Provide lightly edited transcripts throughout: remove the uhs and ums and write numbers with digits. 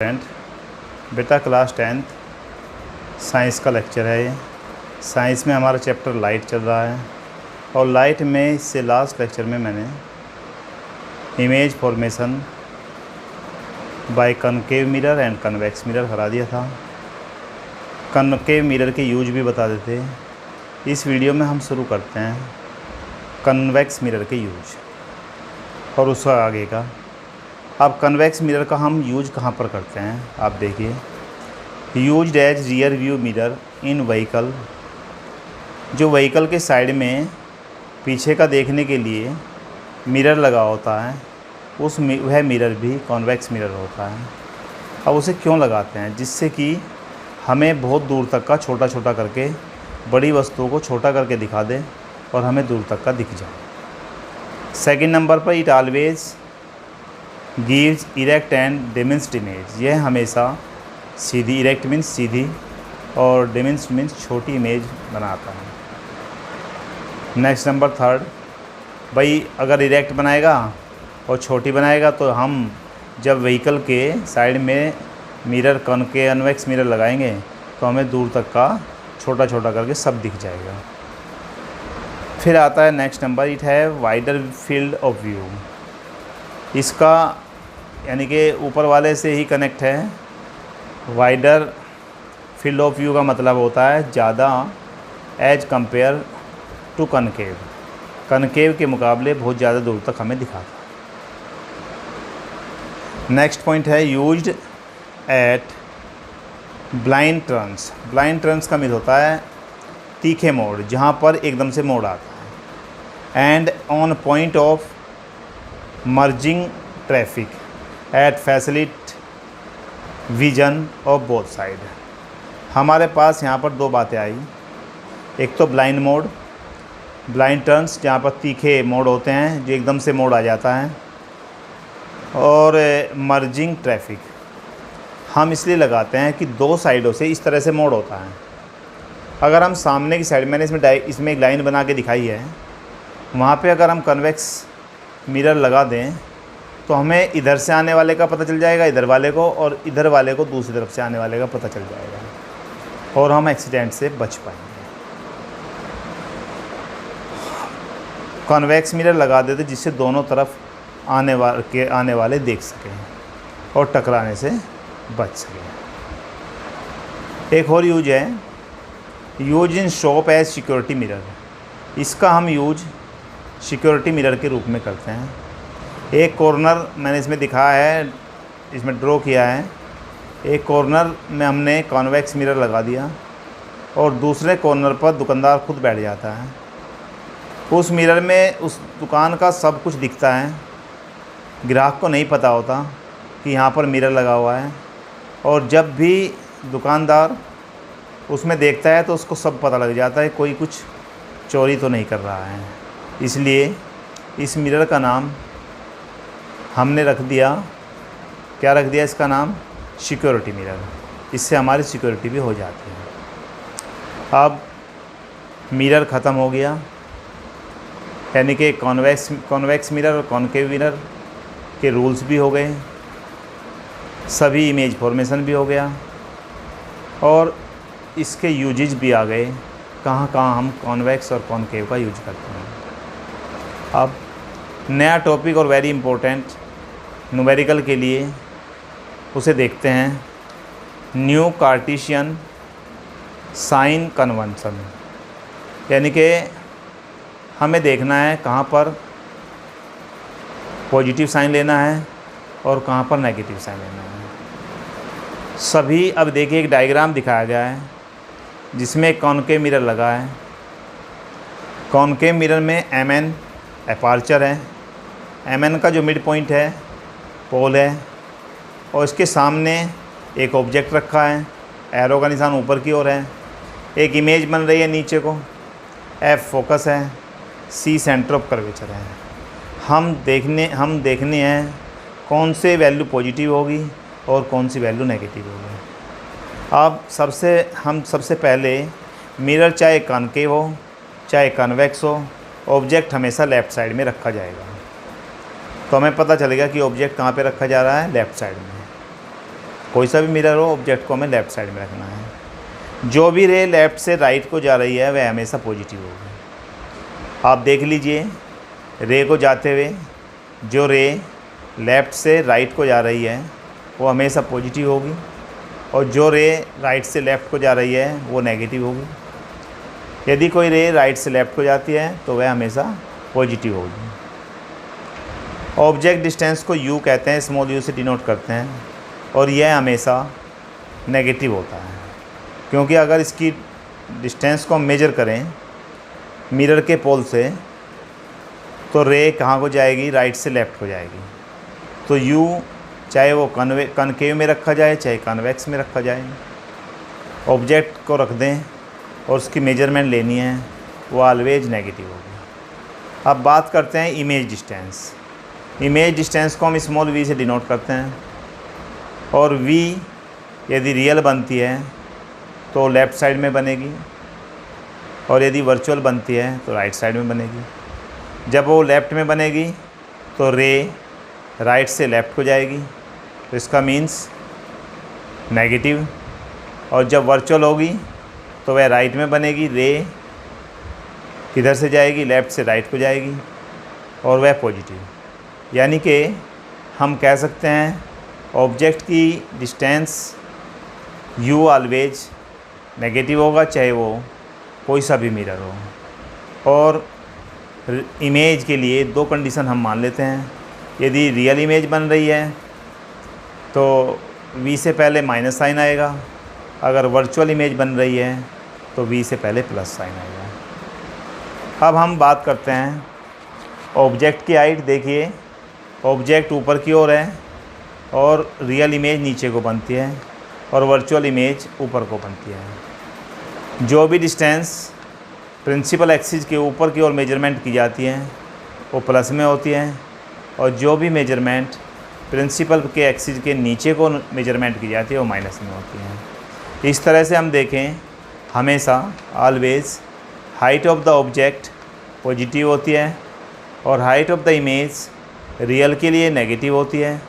Tenth बेटा class 10th science का lecture है ये। साइंस में हमारा चैप्टर लाइट चल रहा है और लाइट में इससे लास्ट लेक्चर में मैंने image formation by concave mirror and convex mirror करा दिया था। कनकेव मिरर के यूज भी बता देते। इस वीडियो में हम शुरू करते हैं कन्वेक्स मिरर के यूज और उसका आगे का। अब कन्वेक्स मिरर का हम यूज कहाँ पर करते हैं आप देखिए। Used as rear view mirror in vehicle, जो व्हीकल के साइड में पीछे का देखने के लिए मिरर लगा होता है वह मिरर भी कॉन्वेक्स मिरर होता है। अब उसे क्यों लगाते हैं? जिससे कि हमें बहुत दूर तक का छोटा छोटा करके बड़ी वस्तुओं को छोटा करके दिखा दे और हमें दूर तक का दिख जाए। सेकंड नंबर पर it always gives erect and diminished image. यह हमेशा सीधी, इरेक्ट मीन्स सीधी और डिमिनिश्ड मीन्स छोटी इमेज बनाता है। नेक्स्ट नंबर थर्ड, भाई अगर इरेक्ट बनाएगा और छोटी बनाएगा तो हम जब व्हीकल के साइड में मिरर कन्वेक्स मिरर लगाएंगे तो हमें दूर तक का छोटा छोटा करके सब दिख जाएगा। फिर आता है next number, it have wider field of view. इसका यानी कि ऊपर वाले से ही कनेक्ट है। वाइडर फील्ड ऑफ व्यू का मतलब होता है ज़्यादा as compare to concave. Concave के मुकाबले बहुत ज़्यादा दूर तक हमें दिखाता है। नेक्स्ट पॉइंट है used at blind turns. Blind turns का मीन होता है तीखे मोड़, जहाँ पर एकदम से मोड़ आता है। And on point of merging traffic at facilitate vision of both side. हमारे पास यहाँ पर दो बातें आई। एक तो ब्लाइंड मोड, ब्लाइंड टर्न्स जहाँ पर तीखे मोड़ होते हैं जो एकदम से मोड़ आ जाता है, और मर्जिंग ट्रैफिक हम इसलिए लगाते हैं कि दो साइडों से इस तरह से मोड़ होता है। अगर हम सामने की साइड, मैंने इसमें एक लाइन बना के दिखाई है, वहाँ पे अगर हम कन्वेक्स मिरर लगा दें तो हमें इधर से आने वाले का पता चल जाएगा इधर वाले को, और इधर वाले को दूसरी तरफ से आने वाले का पता चल जाएगा और हम एक्सीडेंट से बच पाएंगे। कन्वेक्स मिरर लगा देते जिससे दोनों तरफ आने वाले देख सकें और टकराने से बच सकें। एक और यूज है use in shop as security mirror. इसका हम यूज सिक्योरिटी मिरर के रूप में करते हैं। एक कॉर्नर मैंने इसमें दिखाया है, इसमें ड्रॉ किया है। एक कॉर्नर में हमने कॉन्वेक्स मिरर लगा दिया और दूसरे कॉर्नर पर दुकानदार खुद बैठ जाता है। उस मिरर में उस दुकान का सब कुछ दिखता है। ग्राहक को नहीं पता होता कि यहाँ पर मिरर लगा हुआ है, और जब भी दुकानदार उसमें देखता है तो उसको सब पता लग जाता है कोई कुछ चोरी तो नहीं कर रहा है। इसलिए इस मिरर का नाम हमने रख दिया, क्या रख दिया इसका नाम? Security mirror. इससे हमारी सिक्योरिटी भी हो जाती है। अब मिरर ख़त्म हो गया, यानी कि कॉन्वेक्स मिरर और कॉनकेव मिरर के रूल्स भी हो गए, सभी इमेज फॉर्मेशन भी हो गया और इसके यूजेज भी आ गए, कहाँ कहाँ हम कॉन्वेक्स और कॉनकेव का यूज करते हैं। अब नया टॉपिक और वेरी इम्पोर्टेंट न्यूमेरिकल के लिए उसे देखते हैं, न्यू कार्टेशियन साइन कन्वेंशन। यानी कि हमें देखना है कहाँ पर पॉजिटिव साइन लेना है और कहाँ पर नेगेटिव साइन लेना है। सभी, अब देखिए एक डायग्राम दिखाया गया है जिसमें कॉनकेव मिरर लगा है। कॉनकेव मिरर में MN अपार्चर है, MN का जो मिड पॉइंट है पोल है, और इसके सामने एक ऑब्जेक्ट रखा है, एरो का निशान ऊपर की ओर है। एक इमेज बन रही है नीचे को, F फोकस है, C सेंटर ऑफ कर्वेचर है। हम देखने हैं कौन से वैल्यू पॉजिटिव होगी और कौन सी वैल्यू नेगेटिव होगी। अब सबसे पहले मिरर चाहे कॉनकेव हो चाहे कन्वेक्स हो, ऑब्जेक्ट हमेशा लेफ़्ट साइड में रखा जाएगा। तो हमें पता चलेगा कि ऑब्जेक्ट कहाँ पे रखा जा रहा है, लेफ़्ट साइड में। कोई सा भी मिरर हो, ऑब्जेक्ट को हमें लेफ़्ट साइड में रखना है। जो भी रे लेफ़्ट से राइट को जा रही है वह हमेशा पॉजिटिव होगी। आप देख लीजिए, रे को जाते हुए जो रे लेफ़्ट से राइट को जा रही है वो हमेशा पॉजिटिव होगी, और जो रे राइट से लेफ़्ट को जा रही है वो नेगेटिव होगी। यदि कोई रे राइट से लेफ़्ट को जाती है तो वह हमेशा पॉजिटिव होगी। ऑब्जेक्ट डिस्टेंस को यू कहते हैं, स्मॉल यू से डिनोट करते हैं, और यह हमेशा नेगेटिव होता है, क्योंकि अगर इसकी डिस्टेंस को हम मेजर करें मिरर के पोल से तो रे कहाँ को जाएगी, राइट से लेफ़्ट को जाएगी। तो यू चाहे वो कनकेव में रखा जाए चाहे कन्वेक्स में रखा जाए, ऑब्जेक्ट को रख दें और उसकी मेजरमेंट लेनी है, वो ऑलवेज नेगेटिव होगी। अब बात करते हैं इमेज डिस्टेंस। इमेज डिस्टेंस को हम स्मॉल वी से डिनोट करते हैं, और वी यदि रियल बनती है तो लेफ़्ट साइड में बनेगी, और यदि वर्चुअल बनती है तो राइट साइड में बनेगी। जब वो लेफ़्ट में बनेगी तो रे राइट से लेफ़्ट को जाएगी, तो इसका मीन्स नेगेटिव, और जब वर्चुअल होगी तो वह राइट में बनेगी, रे किधर से जाएगी, लेफ़्ट से राइट को जाएगी, और वह पॉजिटिव। यानी कि हम कह सकते हैं ऑब्जेक्ट की डिस्टेंस यू ऑलवेज नेगेटिव होगा, चाहे वो कोई सा भी मिरर हो। और इमेज के लिए दो कंडीशन हम मान लेते हैं। यदि रियल इमेज बन रही है तो वी से पहले माइनस साइन आएगा, अगर वर्चुअल इमेज बन रही है तो वी से पहले प्लस साइन आएगा। अब हम बात करते हैं ऑब्जेक्ट की हाइट। देखिए, ऑब्जेक्ट ऊपर की ओर है और रियल इमेज नीचे को बनती है, और वर्चुअल इमेज ऊपर को बनती है। जो भी डिस्टेंस प्रिंसिपल एक्सिस के ऊपर की ओर मेजरमेंट की जाती है वो प्लस में होती है, और जो भी मेजरमेंट प्रिंसिपल के एक्सिस के नीचे को मेजरमेंट की जाती है वो माइनस में होती है। इस तरह से हम देखें, हमेशा always height of the object positive होती है, और height of the image real के लिए नेगेटिव होती है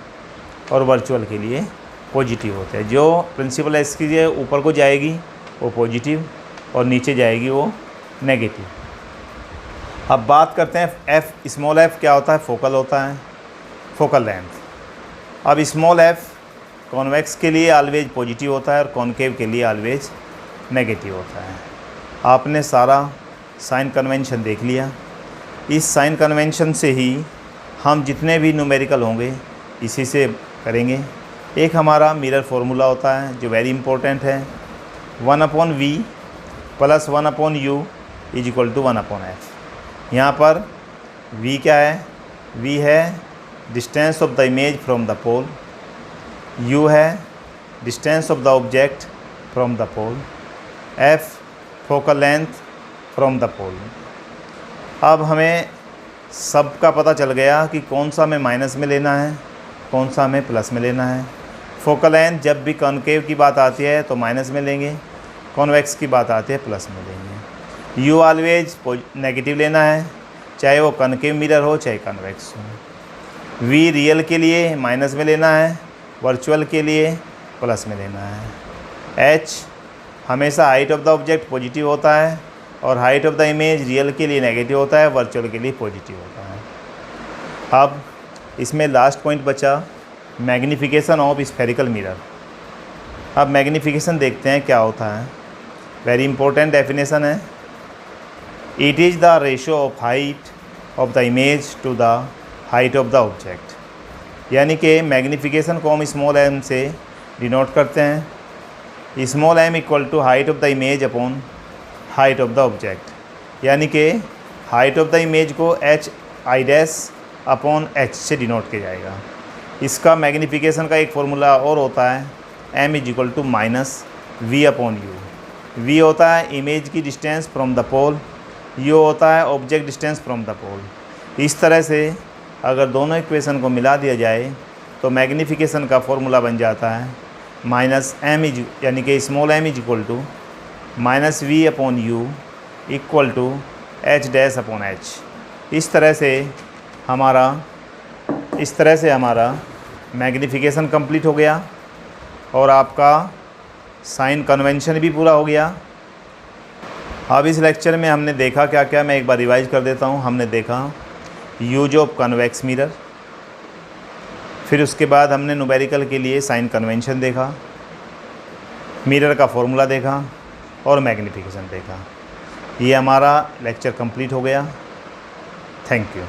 और वर्चुअल के लिए पॉजिटिव होता है। जो प्रिंसिपल एक्सिस के ऊपर को जाएगी वो पॉजिटिव, और नीचे जाएगी वो नेगेटिव। अब बात करते हैं एफ। स्मॉल एफ क्या होता है? फोकल होता है, फोकल लेंथ। अब स्मॉल एफ कॉन्वेक्स के लिए ऑलवेज पॉजिटिव होता है और कॉनकेव के लिए ऑलवेज नेगेटिव होता है। आपने सारा साइन कन्वेंशन देख लिया। इस साइन कन्वेंशन से ही हम जितने भी न्यूमेरिकल होंगे इसी से करेंगे। एक हमारा मिरर फार्मूला होता है जो वेरी इंपॉर्टेंट है, 1/v plus 1/u is equal to 1/f। यहाँ पर v क्या है? v है distance of the image from the pole, u है distance of the object from the pole, f focal length from the pole. अब हमें सब का पता चल गया कि कौन सा हमें माइनस में लेना है, कौन सा हमें प्लस में लेना है। फोकल लेंथ जब भी कॉनकेव की बात आती है तो माइनस में लेंगे, कॉन्वेक्स की बात आती है प्लस में लेंगे। यू ऑलवेज नेगेटिव लेना है, चाहे वो कॉनकेव मिरर हो चाहे कॉन्वेक्स हो। वी रियल के लिए माइनस में लेना है, वर्चुअल के लिए प्लस में लेना है। एच हमेशा height of the object positive होता है और height of the image real के लिए नेगेटिव होता है, वर्चुअल के लिए पॉजिटिव होता है। अब इसमें लास्ट पॉइंट बचा मैग्नीफिकेशन ऑफ स्फेरिकल मिरर। अब मैग्नीफिकेशन देखते हैं क्या होता है। वेरी इंपॉर्टेंट डेफिनेशन है, it is the ratio of height of the image to the height of the object. यानी कि मैग्नीफिकेशन को हम स्मॉल एम से डिनोट करते हैं। Small m equal to height of the image upon height of the object. यानी कि height of the image को H I dash upon H से डिनोट किया जाएगा। इसका मैग्नीफिकेशन का एक फॉर्मूला और होता है, m is equal to minus v upon u. V होता है इमेज की distance from the pole, u होता है object distance from the pole. इस तरह से अगर दोनों इक्वेशन को मिला दिया जाए तो मैग्नीफिकेशन का फॉर्मूला बन जाता है माइनस m इज यानी कि small m is equal to minus v upon u equal to h dash upon h. इस तरह से हमारा मैग्नीफिकेशन कंप्लीट हो गया। और आपका साइन कन्वेंशन भी पूरा हो गया। अब इस लेक्चर में हमने देखा क्या क्या, मैं एक बार रिवाइज कर देता हूँ। हमने देखा यूज ऑफ कन्वेक्स मिरर, फिर उसके बाद हमने न्यूमेरिकल के लिए साइन कन्वेंशन देखा, मिरर का फॉर्मूला देखा और मैग्नीफिकेशन देखा। ये हमारा लेक्चर कंप्लीट हो गया। Thank you.